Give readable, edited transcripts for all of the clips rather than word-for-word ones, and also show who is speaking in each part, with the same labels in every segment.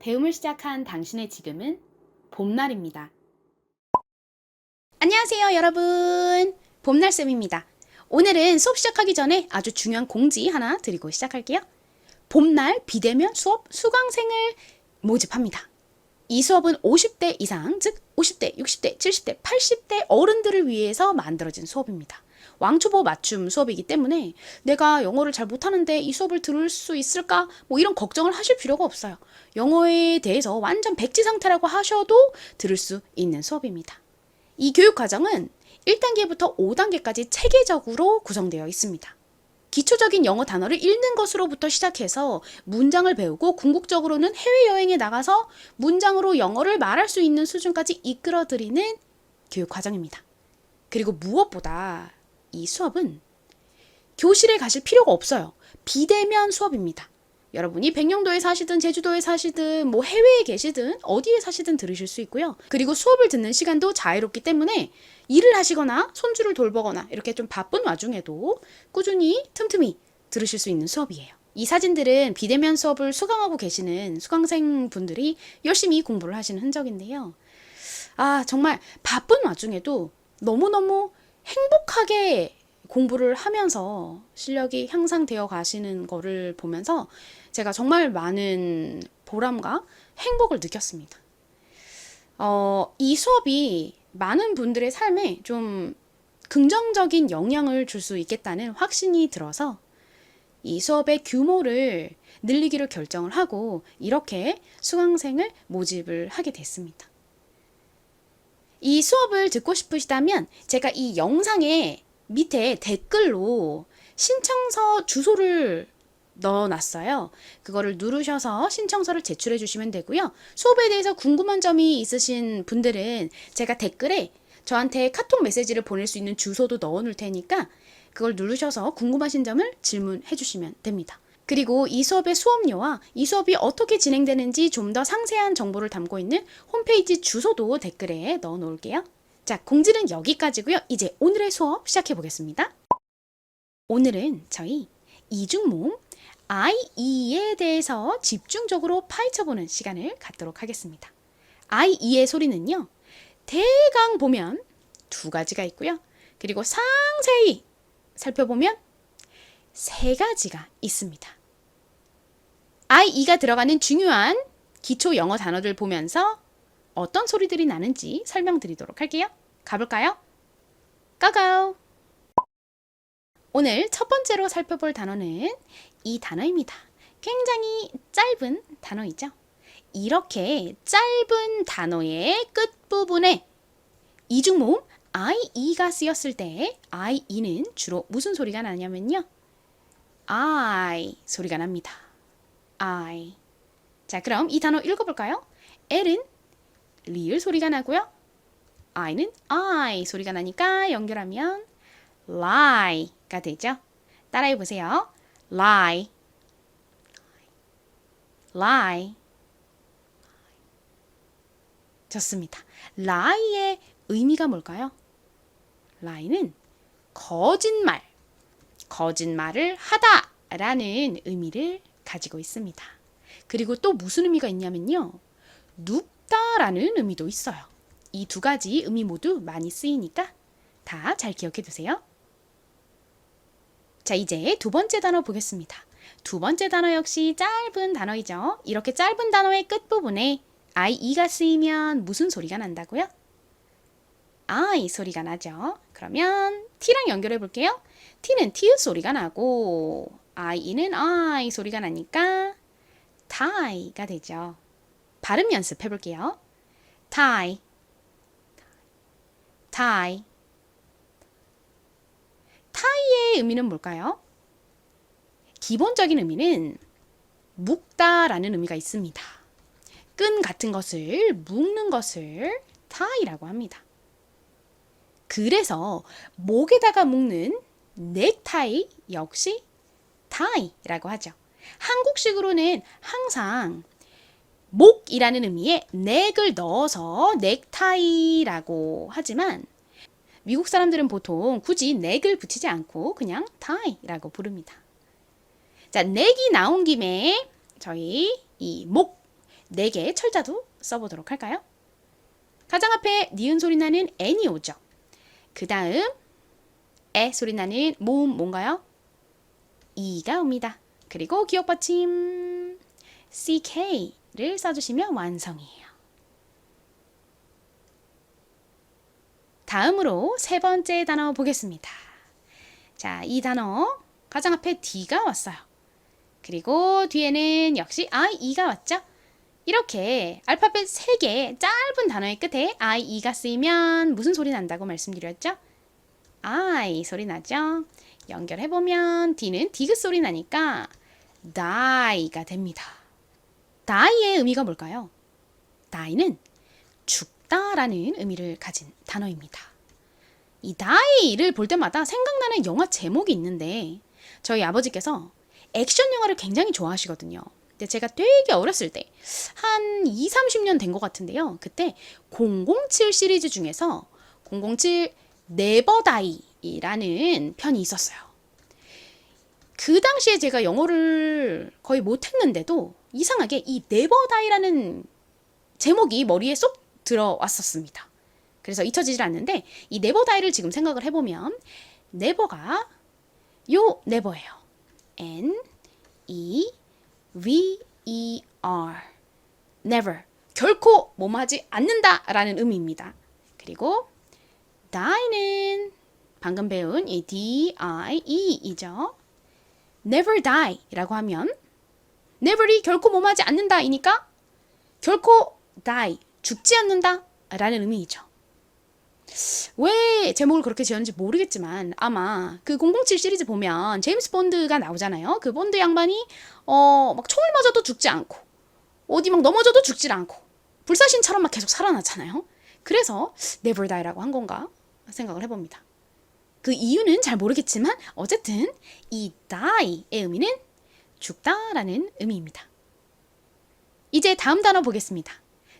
Speaker 1: 배움을 시작한 당신의 지금은 봄날입니다. 안녕하세요, 여러분. 봄날쌤입니다. 오늘은 수업 시작하기 전에 아주 중요한 공지 하나 드리고 시작할게요. 봄날 비대면 수업 수강생을 모집합니다. 이 수업은 50대 이상, 즉 50대, 60대, 70대, 80대 어른들을 위해서 만들어진 수업입니다. 왕초보 맞춤 수업이기 때문에 내가 영어를 잘 못하는데 이 수업을 들을 수 있을까? 이런 걱정을 하실 필요가 없어요. 영어에 대해서 완전 백지 상태라고 하셔도 들을 수 있는 수업입니다. 이 교육 과정은 1단계부터 5단계까지 체계적으로 구성되어 있습니다. 기초적인 영어 단어를 읽는 것으로부터 시작해서 문장을 배우고 궁극적으로는 해외여행에 나가서 문장으로 영어를 말할 수 있는 수준까지 이끌어드리는 교육 과정입니다. 그리고 무엇보다 이 수업은 교실에 가실 필요가 없어요. 비대면 수업입니다. 여러분이 백령도에 사시든 제주도에 사시든 해외에 계시든 어디에 사시든 들으실 수 있고요. 그리고 수업을 듣는 시간도 자유롭기 때문에 일을 하시거나 손주를 돌보거나 이렇게 좀 바쁜 와중에도 꾸준히 틈틈이 들으실 수 있는 수업이에요. 이 사진들은 비대면 수업을 수강하고 계시는 수강생분들이 열심히 공부를 하시는 흔적인데요. 정말 바쁜 와중에도 너무너무 행복하게 공부를 하면서 실력이 향상되어 가시는 거를 보면서 제가 정말 많은 보람과 행복을 느꼈습니다. 이 수업이 많은 분들의 삶에 좀 긍정적인 영향을 줄 수 있겠다는 확신이 들어서 이 수업의 규모를 늘리기로 결정을 하고 이렇게 수강생을 모집을 하게 됐습니다. 이 수업을 듣고 싶으시다면 제가 이 영상에 밑에 댓글로 신청서 주소를 넣어놨어요. 그거를 누르셔서 신청서를 제출해 주시면 되고요. 수업에 대해서 궁금한 점이 있으신 분들은 제가 댓글에 저한테 카톡 메시지를 보낼 수 있는 주소도 넣어 놓을 테니까 그걸 누르셔서 궁금하신 점을 질문해 주시면 됩니다. 그리고 이 수업의 수업료와 이 수업이 어떻게 진행되는지 좀 더 상세한 정보를 담고 있는 홈페이지 주소도 댓글에 넣어 놓을게요. 자, 공지는 여기까지고요. 이제 오늘의 수업 시작해 보겠습니다. 오늘은 저희 이중모음 I-E에 대해서 집중적으로 파헤쳐보는 시간을 갖도록 하겠습니다. I-E의 소리는요, 대강 보면 두 가지가 있고요. 그리고 상세히 살펴보면 세 가지가 있습니다. I-E가 들어가는 중요한 기초 영어 단어들 보면서 어떤 소리들이 나는지 설명드리도록 할게요. 가볼까요? 고고! 오늘 첫 번째로 살펴볼 단어는 이 단어입니다. 굉장히 짧은 단어이죠. 이렇게 짧은 단어의 끝부분에 이중모음 I-E가 쓰였을 때 I-E는 주로 무슨 소리가 나냐면요. I 소리가 납니다. I. 자, 그럼 이 단어 읽어볼까요? L은 리을 소리가 나고요. I는 I 소리가 나니까 연결하면 lie가 되죠. 따라해 보세요. lie, lie. 좋습니다. lie의 의미가 뭘까요? lie는 거짓말, 거짓말을 하다라는 의미를 가지고 있습니다. 그리고 또 무슨 의미가 있냐면요. 눕다라는 의미도 있어요. 이 두 가지 의미 모두 많이 쓰이니까 다 잘 기억해 두세요. 자, 이제 두 번째 단어 보겠습니다. 두 번째 단어 역시 짧은 단어이죠. 이렇게 짧은 단어의 끝부분에 I-E가 쓰이면 무슨 소리가 난다고요? I 소리가 나죠. 그러면 T랑 연결해 볼게요. T는 T 소리가 나고 I-E는 I 소리가 나니까 tie가 되죠. 발음 연습해 볼게요. tie, tie. tie의 의미는 뭘까요? 기본적인 의미는 묶다라는 의미가 있습니다. 끈 같은 것을 묶는 것을 tie라고 합니다. 그래서 목에다가 묶는 넥타이 역시 tie라고 하죠. 한국식으로는 항상 목이라는 의미에 넥을 넣어서 넥타이라고 하지만 미국 사람들은 보통 굳이 넥을 붙이지 않고 그냥 tie라고 부릅니다. 자, 넥이 나온 김에 저희 이 목, 4개 철자도 써보도록 할까요? 가장 앞에 니은 소리 나는 N이 오죠. 그 다음 에 소리 나는 모음 뭔가요? E가 옵니다. 그리고 기억 받침 CK를 써주시면 완성이에요. 다음으로 세 번째 단어 보겠습니다. 자, 이 단어 가장 앞에 D가 왔어요. 그리고 뒤에는 역시 IE가 왔죠. 이렇게 알파벳 3개 짧은 단어의 끝에 IE가 쓰이면 무슨 소리 난다고 말씀드렸죠? I 소리 나죠? 연결해보면 D는 디귿 소리 나니까 die가 됩니다. die의 의미가 뭘까요? die는 죽다라는 의미를 가진 단어입니다. 이 die를 볼 때마다 생각나는 영화 제목이 있는데 저희 아버지께서 액션 영화를 굉장히 좋아하시거든요. 근데 제가 되게 어렸을 때 한 20, 30년 된 것 같은데요. 그때 007 시리즈 중에서 007 네버 다이라는 편이 있었어요. 그 당시에 제가 영어를 거의 못했는데도 이상하게 이 네버 다이라는 제목이 머리에 쏙 들어왔었습니다. 그래서 잊혀지질 않는데 이 네버 다이를 지금 생각을 해보면 네버가 요 네버예요. N-E-V-E-R never 결코 뭐뭐하지 않는다 라는 의미입니다. 그리고 die는 방금 배운 이 D-I-E이죠. never die 라고 하면 never이 결코 뭐뭐하지 않는다 이니까 결코 die 죽지 않는다 라는 의미이죠. 왜 제목을 그렇게 지었는지 모르겠지만 아마 그 007 시리즈 보면 제임스 본드가 나오잖아요. 그 본드 양반이 막 총을 맞아도 죽지 않고 어디 막 넘어져도 죽질 않고 불사신처럼 막 계속 살아나잖아요. 그래서 never die라고 한 건가 생각을 해봅니다. 그 이유는 잘 모르겠지만 어쨌든 이 die의 의미는 죽다라는 의미입니다. 이제 다음 단어 보겠습니다.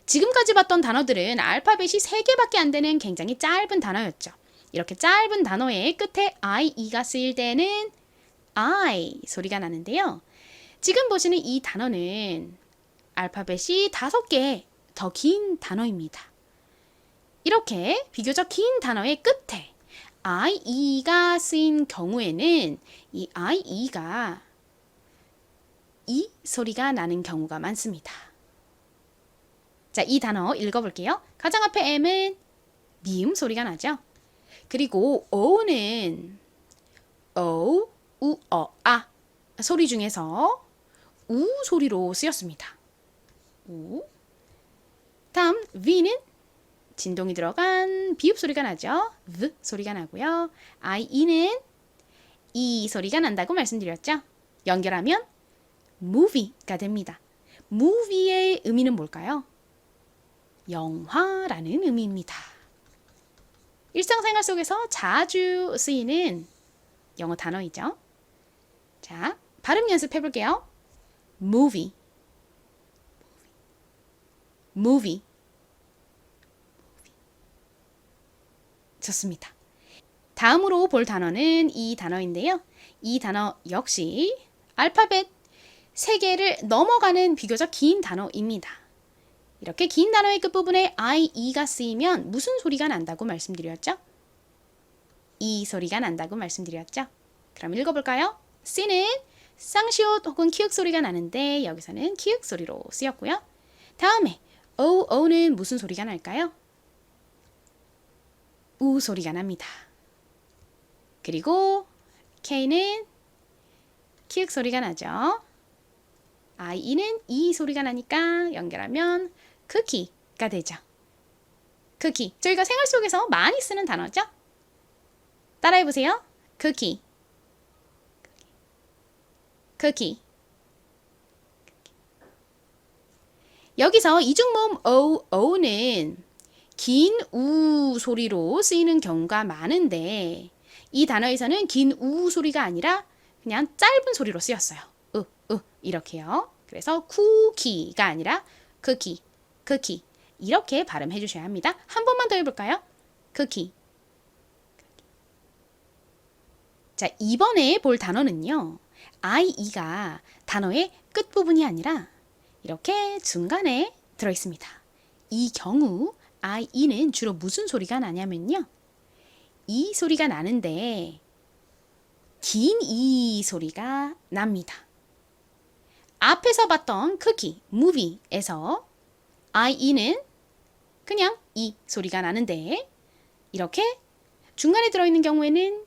Speaker 1: 지금까지 봤던 단어들은 알파벳이 3개밖에 안 되는 굉장히 짧은 단어였죠. 이렇게 짧은 단어의 끝에 IE가 쓰일 때는 I 소리가 나는데요. 지금 보시는 이 단어는 알파벳이 5개 더 긴 단어입니다. 이렇게 비교적 긴 단어의 끝에 IE가 쓰인 경우에는 이 IE가 이 소리가 나는 경우가 많습니다. 자, 이 단어 읽어볼게요. 가장 앞에 M은 미음 소리가 나죠. 그리고 O는 O, 우, 아 소리 중에서 우 소리로 쓰였습니다. 우. 다음 V는 진동이 들어간 비읍 소리가 나죠. V 소리가 나고요. IE는 이 소리가 난다고 말씀드렸죠. 연결하면 movie가 됩니다. movie의 의미는 뭘까요? 영화라는 의미입니다. 일상생활 속에서 자주 쓰이는 영어 단어이죠. 자, 발음 연습해 볼게요. movie, movie. 좋습니다. 다음으로 볼 단어는 이 단어인데요. 이 단어 역시 알파벳 3개를 넘어가는 비교적 긴 단어입니다. 이렇게 긴 단어의 끝부분에 IE가 쓰이면 무슨 소리가 난다고 말씀드렸죠? 이 소리가 난다고 말씀드렸죠? 그럼 읽어볼까요? C는 쌍시옷 혹은 키읔 소리가 나는데 여기서는 키읔 소리로 쓰였고요. 다음에 O는 무슨 소리가 날까요? 우 소리가 납니다. 그리고 K는 키읔 소리가 나죠. IE는 이 소리가 나니까 연결하면 쿠키가 되죠. 쿠키. 저희가 생활 속에서 많이 쓰는 단어죠. 따라해보세요. 쿠키. 쿠키. 여기서 이중모음 O는 긴 우 소리로 쓰이는 경우가 많은데 이 단어에서는 긴 우 소리가 아니라 그냥 짧은 소리로 쓰였어요. 이렇게요. 그래서 쿠키가 아니라 쿠키, 쿠키 이렇게 발음해 주셔야 합니다. 한 번만 더 해볼까요? 쿠키. 자, 이번에 볼 단어는요. IE가 단어의 끝부분이 아니라 이렇게 중간에 들어있습니다. 이 경우 IE는 주로 무슨 소리가 나냐면요. 이 소리가 나는데 긴 이 소리가 납니다. 앞에서 봤던 크기, 무비에서 IE는 그냥 이 소리가 나는데 이렇게 중간에 들어있는 경우에는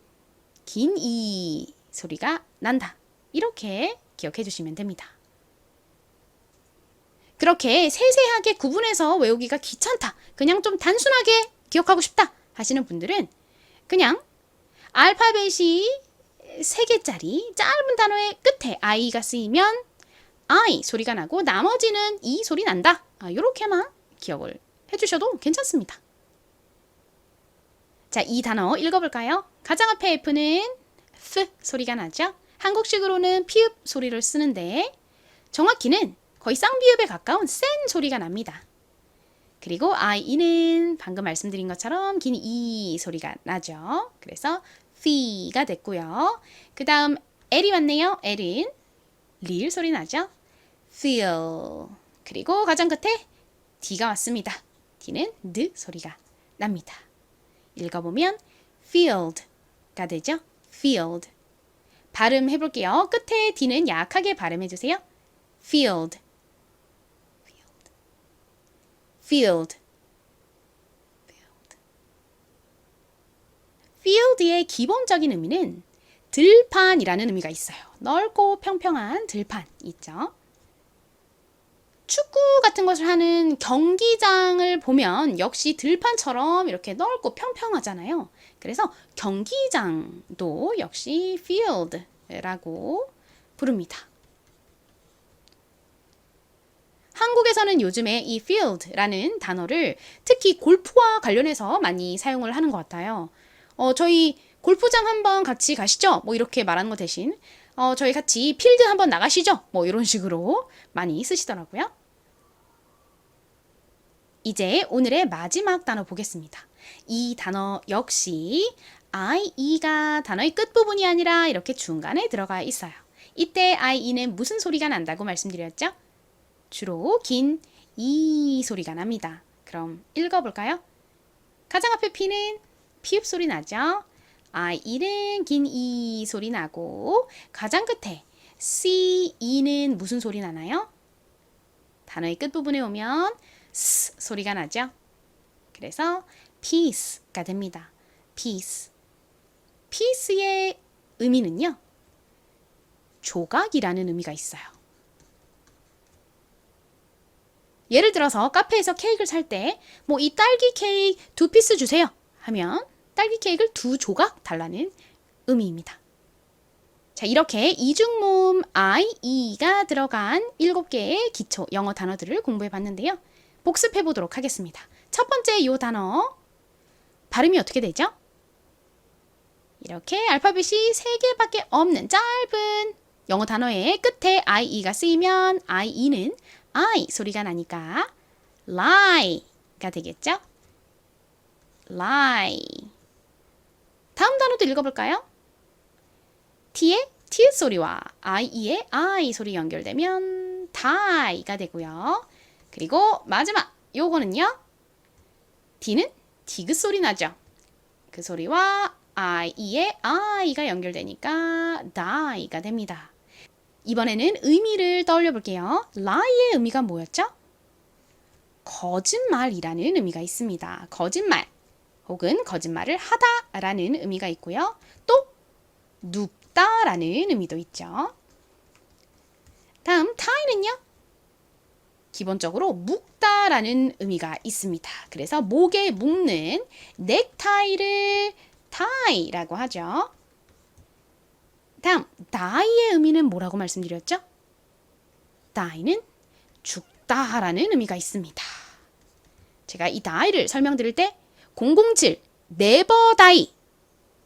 Speaker 1: 긴 이 소리가 난다. 이렇게 기억해 주시면 됩니다. 그렇게 세세하게 구분해서 외우기가 귀찮다. 그냥 좀 단순하게 기억하고 싶다 하시는 분들은 그냥 알파벳이 3개짜리 짧은 단어의 끝에 I가 쓰이면 I 소리가 나고 나머지는 이 소리 난다. 이렇게만 기억을 해주셔도 괜찮습니다. 자, 이 단어 읽어볼까요? 가장 앞에 F는 F 소리가 나죠? 한국식으로는 피읍 소리를 쓰는데 정확히는 거의 쌍비읍에 가까운 센 소리가 납니다. 그리고 IE는 방금 말씀드린 것처럼 긴 이 소리가 나죠. 그래서 fee가 됐고요. 그 다음 L이 왔네요. L은 릴 소리 나죠. feel. 그리고 가장 끝에 D가 왔습니다. D는 D 소리가 납니다. 읽어보면 field가 되죠. field. 발음해 볼게요. 끝에 D는 약하게 발음해 주세요. field. field. field의 기본적인 의미는 들판이라는 의미가 있어요. 넓고 평평한 들판 있죠. 축구 같은 것을 하는 경기장을 보면 역시 들판처럼 이렇게 넓고 평평하잖아요. 그래서 경기장도 역시 field라고 부릅니다. 한국에서는 요즘에 이 field라는 단어를 특히 골프와 관련해서 많이 사용을 하는 것 같아요. 저희 골프장 한번 같이 가시죠? 뭐 이렇게 말하는 거 대신 저희 같이 필드 한번 나가시죠? 뭐 이런 식으로 많이 쓰시더라고요. 이제 오늘의 마지막 단어 보겠습니다. 이 단어 역시 IE가 단어의 끝부분이 아니라 이렇게 중간에 들어가 있어요. 이때 IE는 무슨 소리가 난다고 말씀드렸죠? 주로 긴 이 소리가 납니다. 그럼 읽어볼까요? 가장 앞에 P는 피읍 소리 나죠? IE는 긴 이 소리 나고 가장 끝에 CE는 무슨 소리 나나요? 단어의 끝부분에 오면 S 소리가 나죠? 그래서 piece가 됩니다. piece. piece의 의미는요. 조각이라는 의미가 있어요. 예를 들어서 카페에서 케이크를 살 때 뭐 이 딸기 케이크 2피스 주세요 하면 딸기 케이크를 2조각 달라는 의미입니다. 자, 이렇게 이중모음 IE가 들어간 7개의 기초 영어 단어들을 공부해 봤는데요. 복습해 보도록 하겠습니다. 첫 번째 이 단어 발음이 어떻게 되죠? 이렇게 알파벳이 3개밖에 없는 짧은 영어 단어의 끝에 IE가 쓰이면 IE는 I 소리가 나니까 lie가 되겠죠? lie. 다음 단어도 읽어볼까요? T의 T 소리와 IE의 I 소리 연결되면 die가 되고요. 그리고 마지막 요거는요. D는 디귿 소리 나죠? 그 소리와 IE의 I가 연결되니까 die가 됩니다. 이번에는 의미를 떠올려 볼게요. lie의 의미가 뭐였죠? 거짓말이라는 의미가 있습니다. 거짓말 혹은 거짓말을 하다라는 의미가 있고요. 또 눕다라는 의미도 있죠. 다음 tie는요. 기본적으로 묶다라는 의미가 있습니다. 그래서 목에 묶는 넥타이를 tie라고 하죠. 다음 die의 의미는 뭐라고 말씀드렸죠? die는 죽다라는 의미가 있습니다. 제가 이 die를 설명드릴 때 007 never die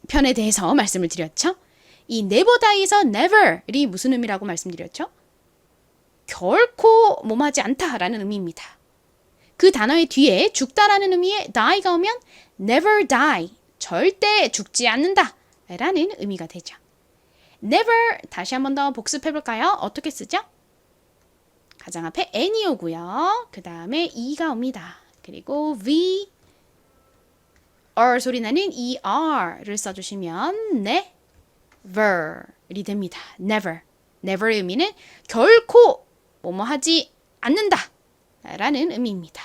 Speaker 1: 편에 대해서 말씀을 드렸죠. 이 never die에서 never이 무슨 의미라고 말씀드렸죠? 결코 몸하지 않다라는 의미입니다. 그 단어의 뒤에 죽다라는 의미의 die가 오면 never die, 절대 죽지 않는다 라는 의미가 되죠. never 다시 한 번 더 복습해 볼까요? 어떻게 쓰죠? 가장 앞에 n이 오고요. 그 다음에 e가 옵니다. 그리고 v, r 소리 나는 er를 써주시면 never이 됩니다. never. never의 의미는 결코 뭐뭐 하지 않는다 라는 의미입니다.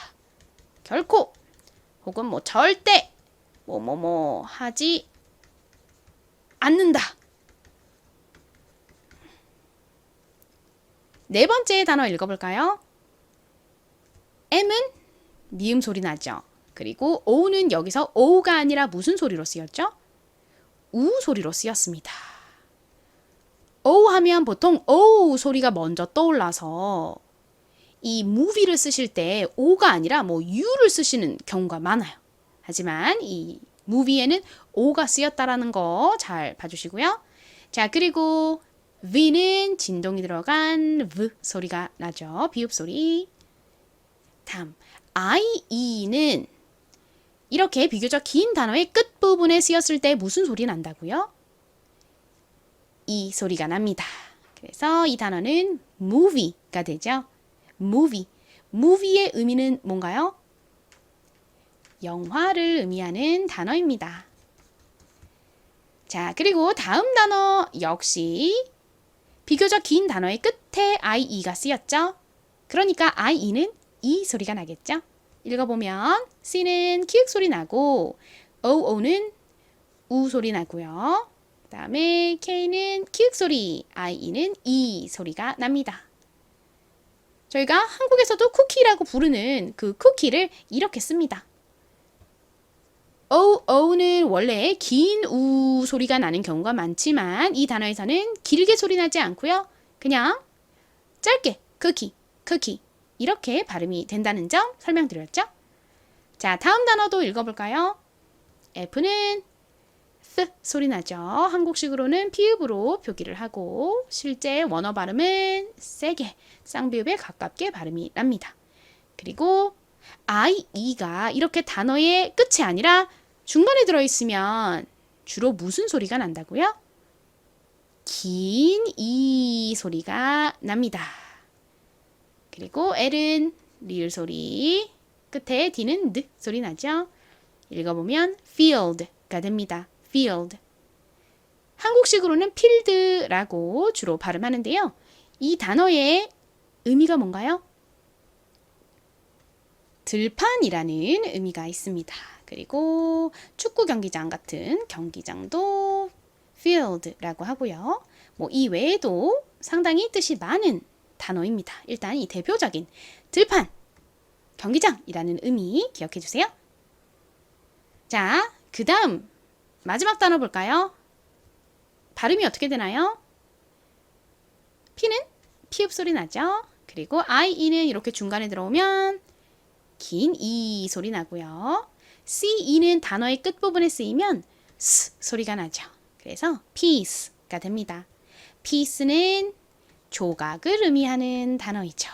Speaker 1: 결코 혹은 뭐 절대 뭐뭐뭐 하지 않는다. 네 번째 단어 읽어볼까요? M은 미음 소리 나죠. 그리고 O는 여기서 O가 아니라 무슨 소리로 쓰였죠? 우 소리로 쓰였습니다. O 하면 보통 O 소리가 먼저 떠올라서 이 movie를 쓰실 때 O가 아니라 뭐 U를 쓰시는 경우가 많아요. 하지만 이 movie에는 O가 쓰였다라는 거 잘 봐주시고요. 자, 그리고 V는 진동이 들어간 V 소리가 나죠. 비읍 소리. 다음, IE는 이렇게 비교적 긴 단어의 끝부분에 쓰였을 때 무슨 소리 난다고요? 이 소리가 납니다. 그래서 이 단어는 movie가 되죠. movie. movie의 의미는 뭔가요? 영화를 의미하는 단어입니다. 자, 그리고 다음 단어 역시 비교적 긴 단어의 끝에 IE가 쓰였죠. 그러니까 IE는 이 소리가 나겠죠. 읽어보면 C는 키읔 소리 나고 OO는 우 소리 나고요. 그 다음에 K는 키읔 소리, IE는 이 소리가 납니다. 저희가 한국에서도 쿠키라고 부르는 그 쿠키를 이렇게 씁니다. OO는 원래 긴 우 소리가 나는 경우가 많지만 이 단어에서는 길게 소리 나지 않고요. 그냥 짧게 쿠키, 쿠키 이렇게 발음이 된다는 점 설명드렸죠? 자, 다음 단어도 읽어볼까요? F는 th 소리 나죠. 한국식으로는 피읍으로 표기를 하고 실제 원어 발음은 세게 쌍비읍에 가깝게 발음이 납니다. 그리고 IE가 이렇게 단어의 끝이 아니라 중간에 들어있으면 주로 무슨 소리가 난다고요? 긴 이 소리가 납니다. 그리고 L은 리을 소리, 끝에 D는 드 소리 나죠? 읽어보면 field가 됩니다. field. 한국식으로는 필드라고 주로 발음하는데요. 이 단어의 의미가 뭔가요? 들판이라는 의미가 있습니다. 그리고 축구 경기장 같은 경기장도 field라고 하고요. 뭐 이 외에도 상당히 뜻이 많은 단어입니다. 일단 이 대표적인 들판, 경기장이라는 의미 기억해 주세요. 자, 그 다음 마지막 단어 볼까요? 발음이 어떻게 되나요? P는 피읍 소리 나죠? 그리고 IE는 이렇게 중간에 들어오면 긴 이 소리 나고요. CE는 단어의 끝부분에 쓰이면 스 소리가 나죠. 그래서 piece가 됩니다. piece는 조각을 의미하는 단어이죠.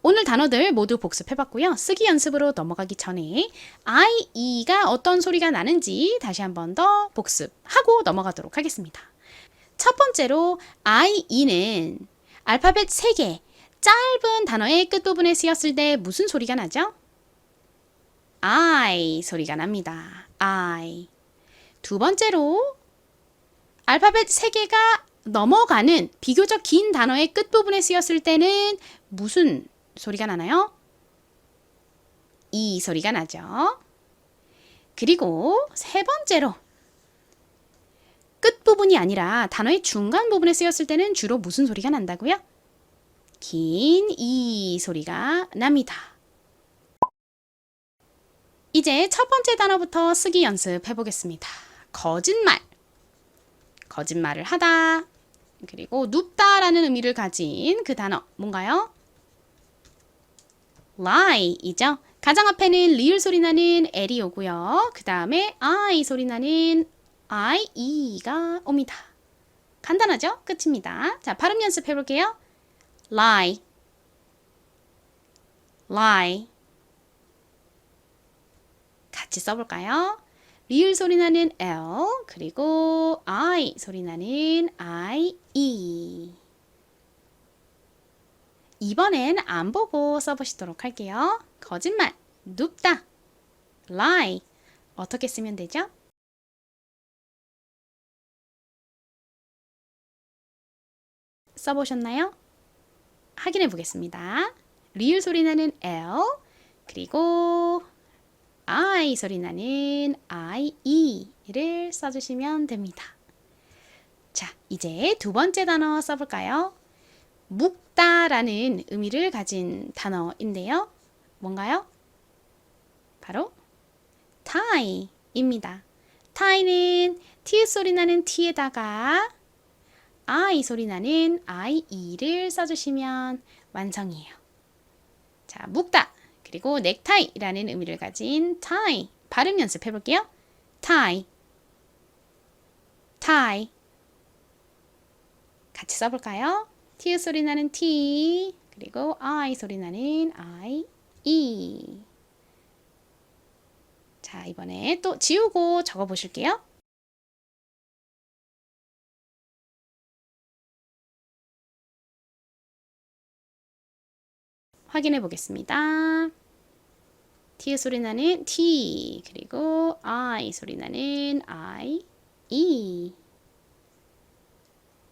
Speaker 1: 오늘 단어들 모두 복습해봤고요. 쓰기 연습으로 넘어가기 전에 IE가 어떤 소리가 나는지 다시 한 번 더 복습하고 넘어가도록 하겠습니다. 첫 번째로 IE는 알파벳 3개 짧은 단어의 끝부분에 쓰였을 때 무슨 소리가 나죠? I 소리가 납니다. I. 두 번째로 알파벳 3개가 넘어가는 비교적 긴 단어의 끝부분에 쓰였을 때는 무슨 소리가 나나요? 이 소리가 나죠. 그리고 세 번째로 끝부분이 아니라 단어의 중간 부분에 쓰였을 때는 주로 무슨 소리가 난다고요? 긴 이 소리가 납니다. 이제 첫 번째 단어부터 쓰기 연습해 보겠습니다. 거짓말. 거짓말을 하다. 그리고 눕다라는 의미를 가진 그 단어 뭔가요? lie이죠. 가장 앞에는 리을 소리 나는 L이 오고요. 그 다음에 I 소리 나는 IE가 옵니다. 간단하죠? 끝입니다. 자, 발음 연습해 볼게요. lie, lie. 같이 써볼까요? 리을 소리 나는 L, 그리고 I 소리 나는 IE. 이번엔 안 보고 써보시도록 할게요. 거짓말, 눕다, lie. 어떻게 쓰면 되죠? 써보셨나요? 확인해 보겠습니다. 리을 소리 나는 L, 그리고 I 소리 나는 IE를 써주시면 됩니다. 자, 이제 두 번째 단어 써볼까요? 묶다라는 의미를 가진 단어인데요. 뭔가요? 바로 tie입니다. tie는 T 소리 나는 T에다가 I 소리 나는 IE를 써주시면 완성이에요. 자, 묶다. 그리고 넥타이라는 의미를 가진 tie. 발음 연습해 볼게요. tie. tie. 같이 써볼까요? T 소리 나는 T. 그리고 I 소리 나는 I, E. 자, 이번에 또 지우고 적어 보실게요. 확인해 보겠습니다. T 소리 나는 T, 그리고 I 소리 나는 I, E.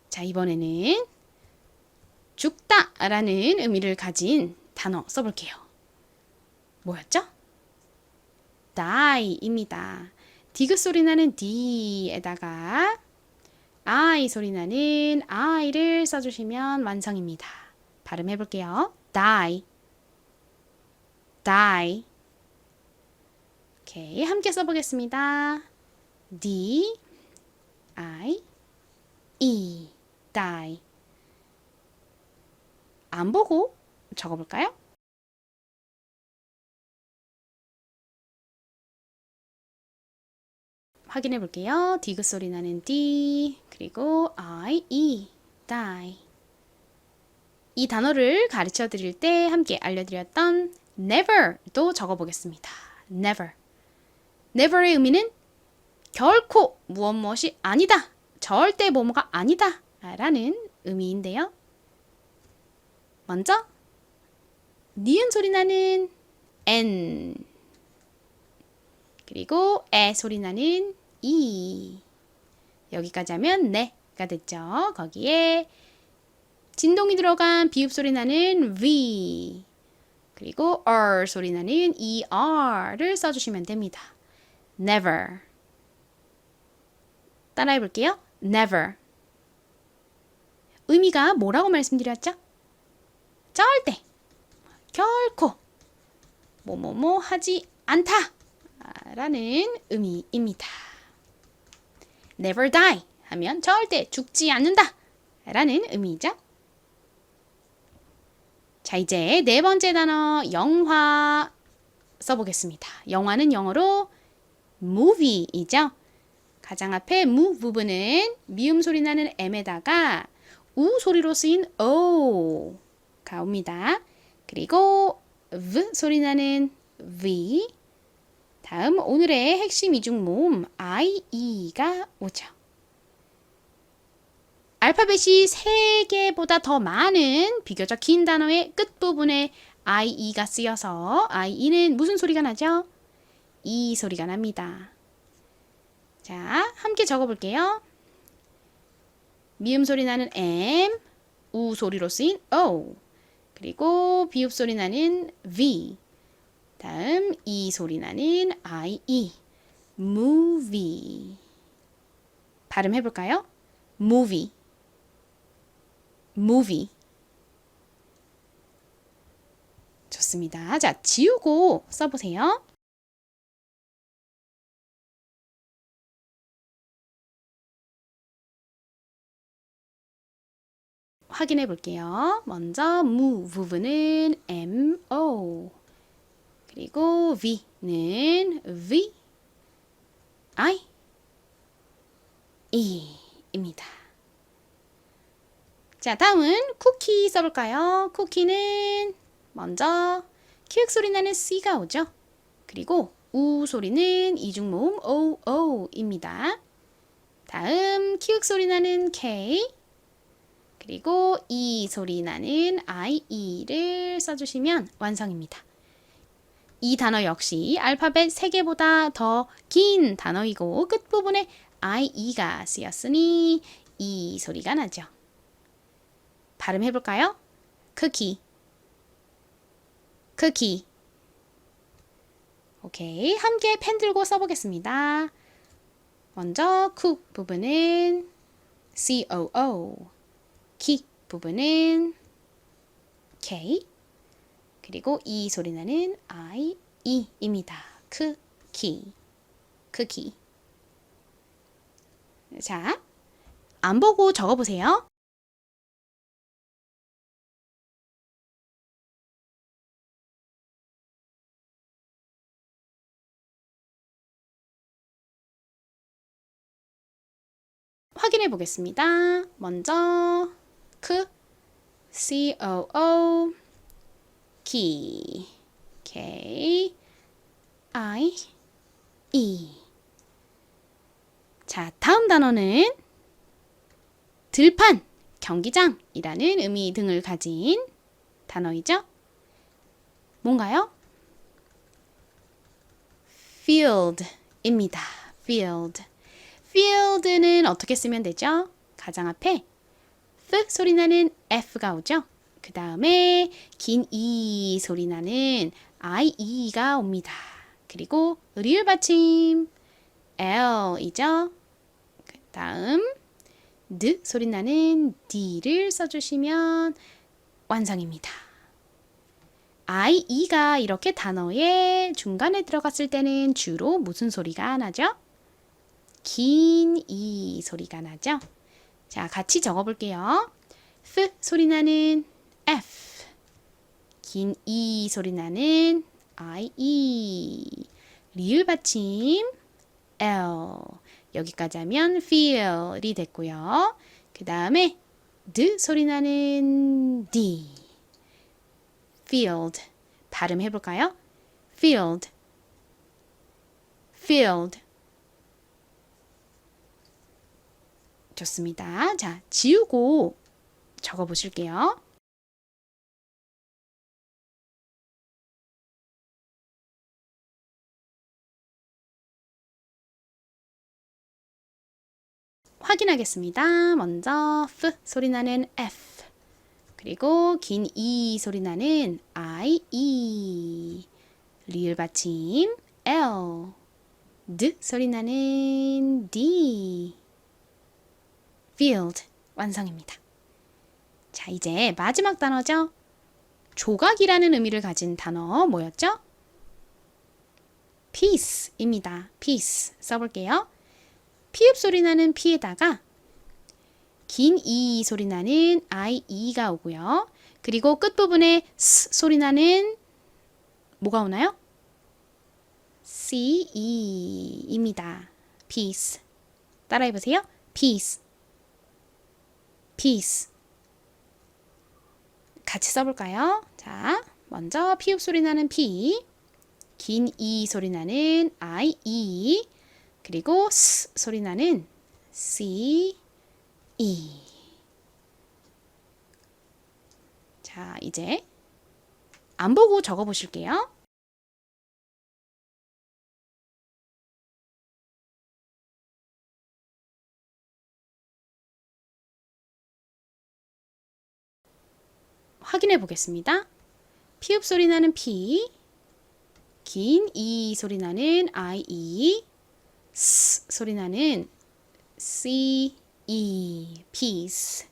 Speaker 1: 자, 이번에는 죽다 라는 의미를 가진 단어 써볼게요. 뭐였죠? die입니다. 디귿 소리 나는 D에다가 I 소리 나는 I를 써주시면 완성입니다. 발음해 볼게요. die, die. 오케이, 함께 써보겠습니다. D, I, E, die. 안 보고 적어볼까요? 확인해 볼게요. 디귿 소리 나는 D, 그리고 I, E, die. 이 단어를 가르쳐 드릴 때 함께 알려드렸던 never도 적어보겠습니다. never. never의 의미는 결코 무엇이 아니다. 절대 뭐뭐가 아니다. 라는 의미인데요. 먼저 니은 소리 나는 N, 그리고 에 소리 나는 E. 여기까지 하면 네가 됐죠. 거기에 진동이 들어간 비읍 소리 나는 V, 그리고 R 소리 나는 ER를 써주시면 됩니다. never. 따라해 볼게요. never. 의미가 뭐라고 말씀드렸죠? 절대, 결코, 뭐뭐뭐 하지 않다 라는 의미입니다. never die 하면 절대 죽지 않는다 라는 의미죠. 자, 이제 네 번째 단어 영화 써보겠습니다. 영화는 영어로 movie이죠. 가장 앞에 move 부분은 미음 소리 나는 M에다가 우 소리로 쓰인 O가 옵니다. 그리고 V 소리 나는 V. 다음 오늘의 핵심 이중 모음 IE가 오죠. 알파벳이 3개보다 더 많은 비교적 긴 단어의 끝부분에 IE가 쓰여서 IE는 무슨 소리가 나죠? E 소리가 납니다. 자, 함께 적어볼게요. 미음 소리 나는 M, 우 소리로 쓰인 O, 그리고 비읍 소리 나는 V, 다음 E 소리 나는 IE, movie. 발음해볼까요? movie, movie. 좋습니다. 자, 지우고 써보세요. 확인해 볼게요. 먼저 move 부분은 MO, 그리고 V는 V, I, E입니다. 자, 다음은 쿠키 써볼까요? 쿠키는 먼저 키읔 소리 나는 C가 오죠. 그리고 우 소리는 이중모음 OO입니다. 다음 키읔 소리 나는 K, 그리고 이 소리 나는 IE를 써주시면 완성입니다. 이 단어 역시 알파벳 3개보다 더 긴 단어이고 끝부분에 IE가 쓰였으니 이 소리가 나죠. 발음해볼까요? cookie, cookie. 오케이, 함께 펜 들고 써보겠습니다. 먼저 쿠 부분은 COO, 키 부분은 K, 그리고 이 소리 나는 IE입니다. cookie, cookie. 자, 안 보고 적어보세요. 확인해 보겠습니다. 먼저 COO, 키, K, I, E. 자, 다음 단어는 들판, 경기장이라는 의미 등을 가진 단어이죠. 뭔가요? field입니다. field. field는 어떻게 쓰면 되죠? 가장 앞에 F 소리 나는 F가 오죠. 그 다음에 긴 E 소리 나는 IE가 옵니다. 그리고 리을 받침 L이죠. 그 다음 D 소리 나는 D를 써주시면 완성입니다. IE가 이렇게 단어의 중간에 들어갔을 때는 주로 무슨 소리가 나죠? 긴 E 소리가 나죠? 자, 같이 적어볼게요. F 소리 나는 F, 긴 E 소리 나는 IE, 리을 받침 L. 여기까지 하면 feel이 됐고요. 그 다음에 D 소리 나는 D, field. 발음해볼까요? field, field. 좋습니다. 자, 지우고 적어보실게요. 확인하겠습니다. 먼저 F 소리 나는 F, 그리고 긴 E 소리 나는 IE, 리을 받침 L, D 소리 나는 D, field. 완성입니다. 자, 이제 마지막 단어죠. 조각이라는 의미를 가진 단어 뭐였죠? piece입니다. piece 써볼게요. 피읍 소리 나는 P에다가 긴 E 소리 나는 IE가 오고요. 그리고 끝부분에 S 소리 나는 뭐가 오나요? CE입니다. piece. 따라해보세요. piece, piece. 같이 써볼까요? 자, 먼저 피읍 소리 나는 P, 긴 E 소리 나는 IE, 그리고 S 소리 나는 CE. 자, 이제 안 보고 적어보실게요. 확인해 보겠습니다. 피읍 소리 나는 P, 긴 E 소리 나는 IE, S 소리 나는 CE, piece.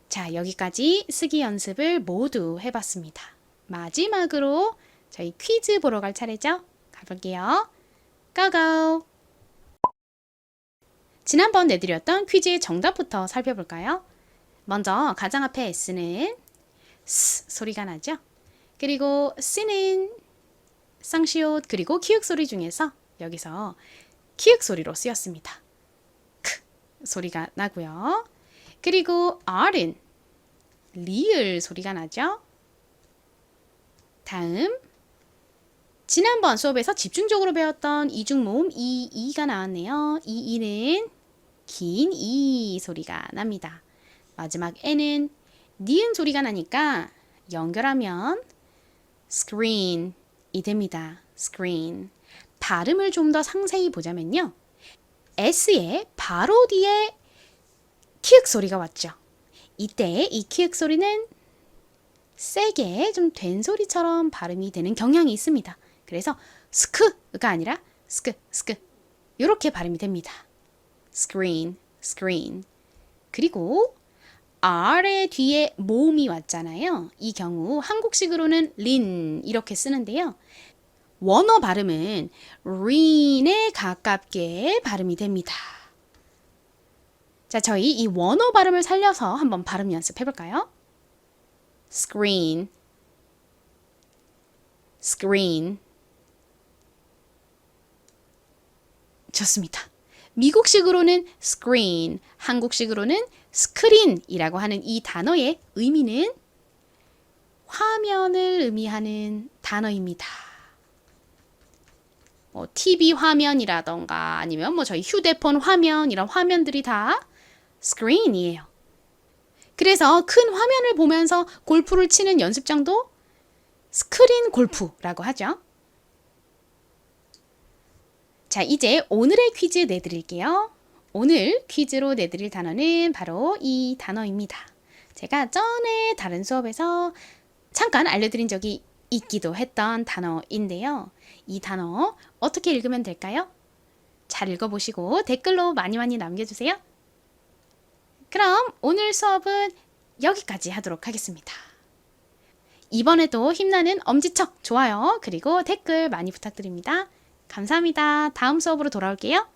Speaker 1: 자, 여기까지 쓰기 연습을 모두 해봤습니다. 마지막으로 저희 퀴즈 보러 갈 차례죠? 가볼게요. 고고! 지난번 내드렸던 퀴즈의 정답부터 살펴볼까요? 먼저 가장 앞에 S는 S 소리가 나죠? 그리고 C는 쌍시옷 그리고 키읔 소리 중에서 여기서 키읔 소리로 쓰였습니다. 크 소리가 나고요. 그리고 R은 리을 소리가 나죠? 다음 지난번 수업에서 집중적으로 배웠던 이중모음 이가 나왔네요. 이는 긴 이 소리가 납니다. 마지막 N은 니은 소리가 나니까 연결하면 screen이 됩니다. screen. 발음을 좀 더 상세히 보자면요. S의 바로 뒤에 키읔 소리가 왔죠. 이때 이 키읔 소리는 세게 좀 된 소리처럼 발음이 되는 경향이 있습니다. 그래서 스크가 아니라 스크 이렇게 발음이 됩니다. screen, screen. 그리고 R의 뒤에 모음이 왔잖아요. 이 경우 한국식으로는 린 이렇게 쓰는데요. 원어 발음은 린에 가깝게 발음이 됩니다. 자, 저희 이 원어 발음을 살려서 한번 발음 연습해 볼까요? screen, screen. 좋습니다. 미국식으로는 screen, 한국식으로는 스크린이라고 하는 이 단어의 의미는 화면을 의미하는 단어입니다. 뭐 TV 화면이라던가 아니면 뭐 저희 휴대폰 화면 이런 화면들이 다 screen이에요. 그래서 큰 화면을 보면서 골프를 치는 연습장도 스크린 골프라고 하죠. 자, 이제 오늘의 퀴즈 내드릴게요. 오늘 퀴즈로 내드릴 단어는 바로 이 단어입니다. 제가 전에 다른 수업에서 잠깐 알려드린 적이 있기도 했던 단어인데요. 이 단어 어떻게 읽으면 될까요? 잘 읽어보시고 댓글로 많이 남겨주세요. 그럼 오늘 수업은 여기까지 하도록 하겠습니다. 이번에도 힘나는 엄지척, 좋아요, 그리고 댓글 많이 부탁드립니다. 감사합니다. 다음 수업으로 돌아올게요.